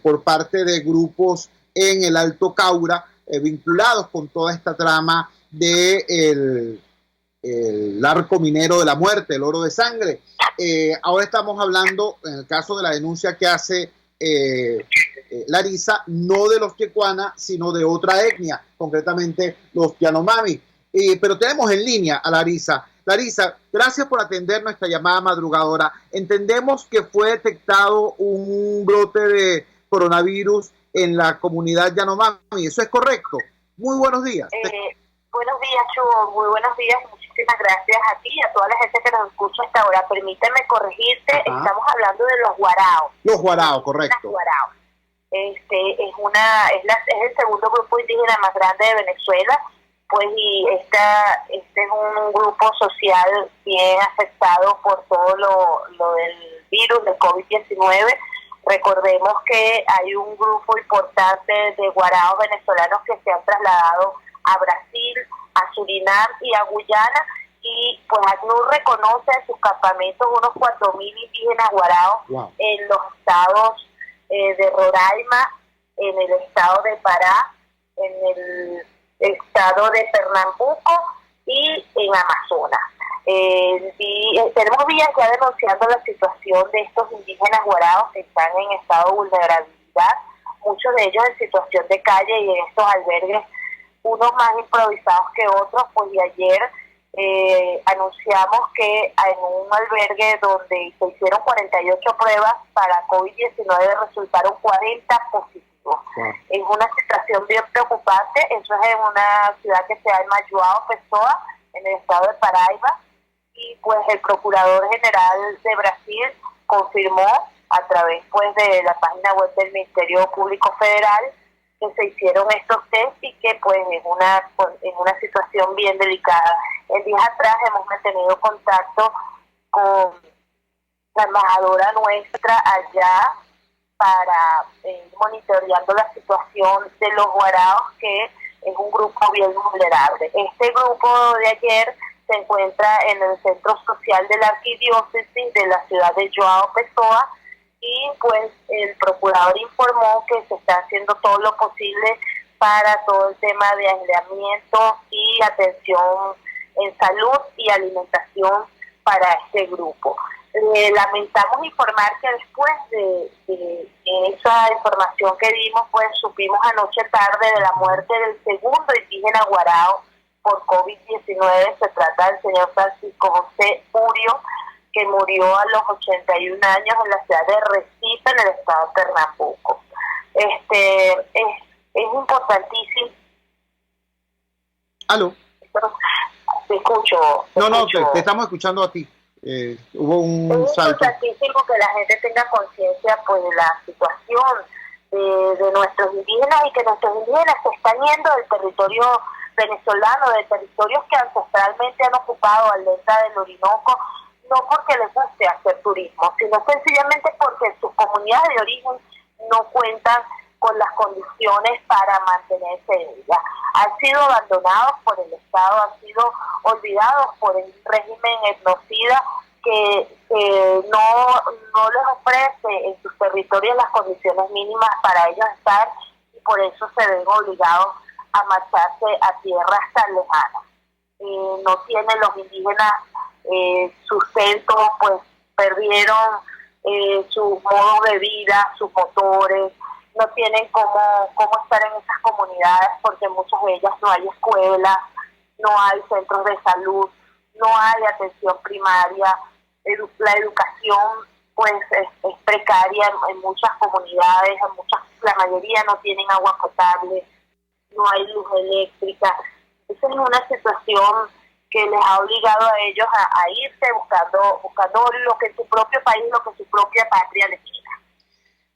por parte de grupos en el Alto Caura, vinculados con toda esta trama del arco minero de la muerte, el oro de sangre. Ahora estamos hablando, en el caso de la denuncia que hace Larisa, no de los yecuana, sino de otra etnia, concretamente los Yanomami. Pero tenemos en línea a Larisa. Larisa, gracias por atender nuestra llamada madrugadora. Entendemos que fue detectado un brote de coronavirus en la comunidad Yanomami. ¿Eso es correcto? Muy buenos días. Buenos días, Chuo. Muy buenos días. Muchísimas gracias a ti y a toda la gente que nos escucha hasta ahora. Permíteme corregirte. Ajá. Estamos hablando de los guaraos. Los guaraos, correcto. Guaraos. Es el segundo grupo indígena más grande de Venezuela. Pues y este es un grupo social bien afectado por todo lo del virus del COVID-19. Recordemos que hay un grupo importante de guaraos venezolanos que se han trasladado a Brasil, a Surinam y a Guyana, y pues ACNUR reconoce en sus campamentos unos 4.000 indígenas guaraos. Wow. En los estados de Roraima, en el estado de Pará, en el estado de Pernambuco y en Amazonas. Tenemos días ya denunciando la situación de estos indígenas guaraos que están en estado de vulnerabilidad, muchos de ellos en situación de calle y en estos albergues, unos más improvisados que otros. Pues y ayer anunciamos que en un albergue donde se hicieron 48 pruebas para COVID-19 resultaron 40 positivos. Es una situación bien preocupante. Eso es en una ciudad que se llama João Pessoa, en el estado de Paraíba, y pues el Procurador General de Brasil confirmó a través pues de la página web del Ministerio Público Federal que se hicieron estos test y que pues en una situación bien delicada. El día atrás hemos mantenido contacto con la embajadora nuestra allá para ir monitoreando la situación de los guaraos, que es un grupo bien vulnerable. Este grupo de ayer se encuentra en el centro social de la arquidiócesis de la ciudad de João Pessoa, y pues el procurador informó que se está haciendo todo lo posible para todo el tema de aislamiento y atención en salud y alimentación para este grupo. Lamentamos informar que después de esa información que dimos, pues supimos anoche tarde de la muerte del segundo indígena guarao por COVID-19. Se trata del señor Francisco José Urio, que murió a los 81 años en la ciudad de Recife, en el estado de Pernambuco. Es importantísimo. ¿Aló? Te escucho. No, te estamos escuchando a ti. Hubo un salto. Es importantísimo que la gente tenga conciencia pues de la situación de nuestros indígenas, y que nuestros indígenas se están yendo del territorio venezolano, de territorios que ancestralmente han ocupado al delta del Orinoco, no porque les guste hacer turismo, sino sencillamente porque sus comunidades de origen no cuentan con las condiciones para mantenerse en ella. Han sido abandonados por el Estado, han sido olvidados por el régimen etnocida que no les ofrece en sus territorios las condiciones mínimas para ellos estar, y por eso se ven obligados a marcharse a tierras tan lejanas. No tienen los indígenas sustento, pues perdieron su modo de vida, sus motores, no tienen cómo estar en esas comunidades, porque en muchas de ellas no hay escuelas, no hay centros de salud, no hay atención primaria, la educación pues es precaria en muchas comunidades, la mayoría no tienen agua potable, no hay luz eléctrica. Esa es una situación que les ha obligado a ellos a irse buscando lo que su propio país, lo que su propia patria les queda.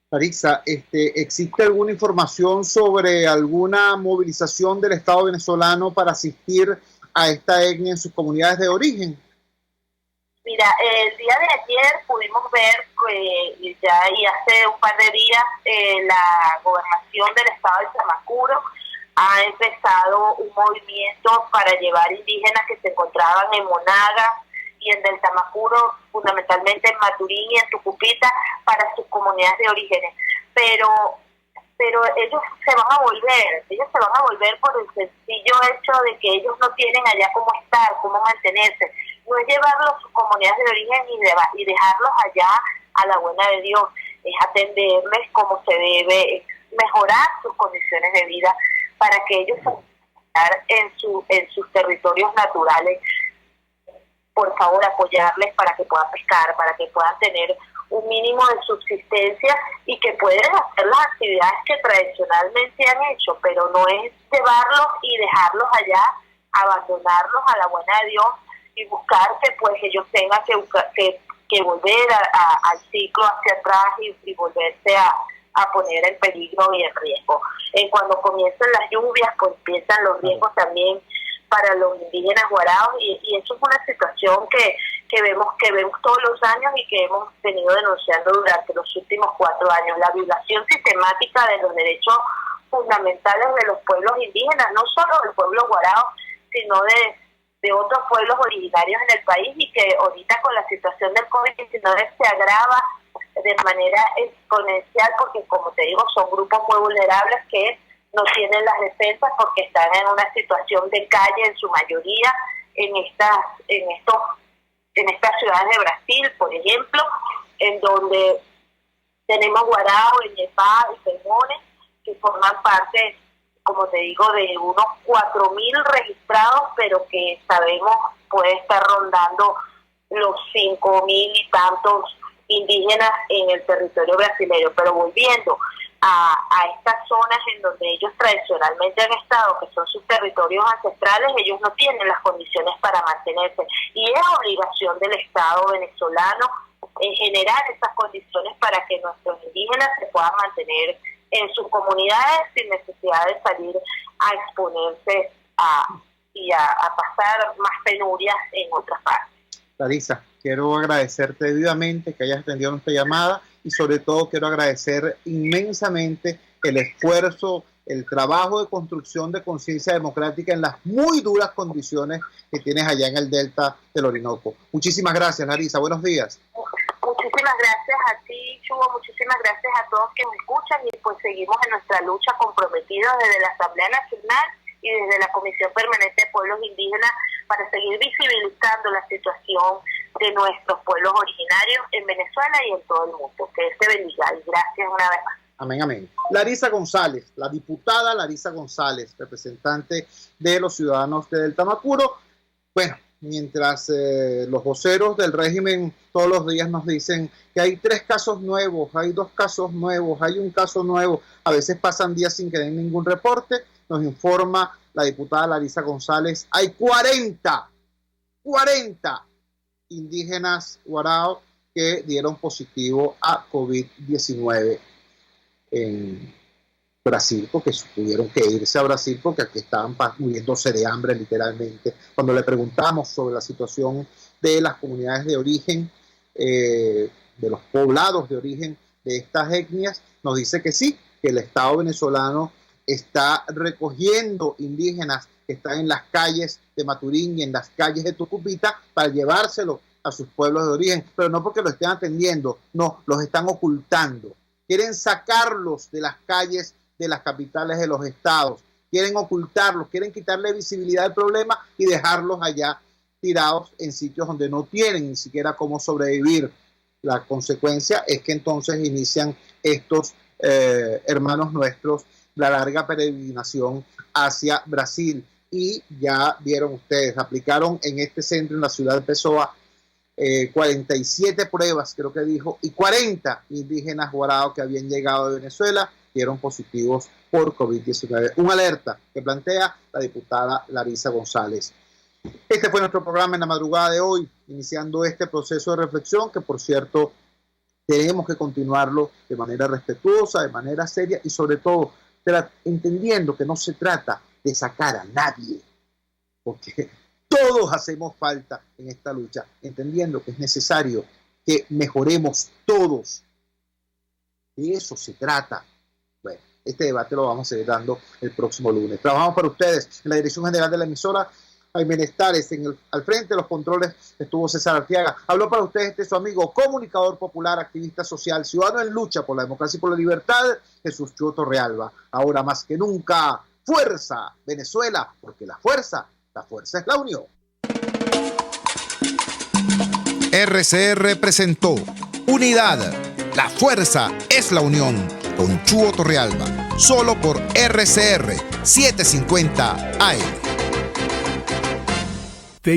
Larissa, ¿existe alguna información sobre alguna movilización del Estado venezolano para asistir a esta etnia en sus comunidades de origen? Mira, el día de ayer pudimos ver y hace un par de días la gobernación del estado de Samacuro ha empezado un movimiento para llevar indígenas que se encontraban en Monaga y en Del Tamacuro, fundamentalmente en Maturín y en Tucupita, para sus comunidades de orígenes. Pero ellos se van a volver por el sencillo hecho de que ellos no tienen allá cómo estar, cómo mantenerse. No es llevarlos a sus comunidades de origen y dejarlos allá a la buena de Dios, es atenderles como se debe, es mejorar sus condiciones de vida para que ellos puedan estar en sus territorios naturales. Por favor, apoyarles para que puedan pescar, para que puedan tener un mínimo de subsistencia y que puedan hacer las actividades que tradicionalmente han hecho, pero no es llevarlos y dejarlos allá, abandonarlos a la buena de Dios y buscar que pues ellos tengan que volver al ciclo hacia atrás y volverse a poner en peligro y en riesgo. Cuando comiencen las lluvias, pues empiezan los riesgos también para los indígenas guaraos, y eso es una situación que vemos todos los años y que hemos venido denunciando durante los últimos 4 años, la violación sistemática de los derechos fundamentales de los pueblos indígenas, no solo del pueblo guarao, sino de otros pueblos originarios en el país, y que ahorita con la situación del COVID-19 se agrava de manera exponencial, porque como te digo, son grupos muy vulnerables que no tienen las defensas porque están en una situación de calle en su mayoría en estas ciudades de Brasil, por ejemplo, en donde tenemos guarao, Ñepá y Peimones, que forman parte, como te digo, de unos 4.000 registrados, pero que sabemos puede estar rondando los 5.000 y tantos indígenas en el territorio brasileño. Pero volviendo a estas zonas en donde ellos tradicionalmente han estado, que son sus territorios ancestrales, ellos no tienen las condiciones para mantenerse, y es obligación del Estado venezolano generar esas condiciones para que nuestros indígenas se puedan mantener en sus comunidades sin necesidad de salir a exponerse y a pasar más penurias en otras partes. Larissa, quiero agradecerte vivamente que hayas atendido nuestra llamada y sobre todo quiero agradecer inmensamente el esfuerzo, el trabajo de construcción de conciencia democrática en las muy duras condiciones que tienes allá en el Delta del Orinoco. Muchísimas gracias, Larisa. Buenos días. Muchísimas gracias a ti, Chugo. Muchísimas gracias a todos que me escuchan y pues seguimos en nuestra lucha comprometidos desde la Asamblea Nacional y desde la Comisión Permanente de Pueblos Indígenas para seguir visibilizando la situación de nuestros pueblos originarios en Venezuela y en todo el mundo. Que Dios te bendiga y gracias una vez más. Amén, amén. Larisa González, la diputada Larisa González, representante de los ciudadanos de Delta Mapuro. Bueno, mientras los voceros del régimen todos los días nos dicen que hay 3 casos nuevos, hay 2 casos nuevos, hay un caso nuevo, a veces pasan días sin que den ningún reporte, nos informa la diputada Larisa González, hay 40 indígenas guaraos que dieron positivo a COVID-19 en Brasil, porque tuvieron que irse a Brasil porque aquí estaban muriéndose de hambre literalmente. Cuando le preguntamos sobre la situación de las comunidades de origen, de los poblados de origen de estas etnias, nos dice que sí, que el Estado venezolano está recogiendo indígenas que están en las calles de Maturín y en las calles de Tucupita para llevárselo a sus pueblos de origen, pero no porque lo estén atendiendo, no, los están ocultando. Quieren sacarlos de las calles de las capitales de los estados, quieren ocultarlos, quieren quitarle visibilidad al problema y dejarlos allá tirados en sitios donde no tienen ni siquiera cómo sobrevivir. La consecuencia es que entonces inician estos hermanos nuestros la larga peregrinación hacia Brasil y ya vieron ustedes, aplicaron en este centro en la ciudad de Pessoa 47 pruebas, creo que dijo, y 40 indígenas guaraos que habían llegado de Venezuela dieron positivos por COVID-19. Una alerta que plantea la diputada Larisa González. Este fue nuestro programa en la madrugada de hoy, iniciando este proceso de reflexión que, por cierto, tenemos que continuarlo de manera respetuosa, de manera seria y sobre todo entendiendo que no se trata de sacar a nadie, porque todos hacemos falta en esta lucha, entendiendo que es necesario que mejoremos todos. De eso se trata. Bueno, este debate lo vamos a seguir dando el próximo lunes. Trabajamos para ustedes en la dirección general de la emisora. Hay Menestares al frente de los controles estuvo César Arteaga. Habló para ustedes su amigo, comunicador popular, activista social, ciudadano en lucha por la democracia y por la libertad, Jesús Chuo Torrealba. Ahora más que nunca, fuerza Venezuela, porque la fuerza es la unión. RCR presentó Unidad, la fuerza es la unión, con Chuo Torrealba, solo por RCR 750 AM.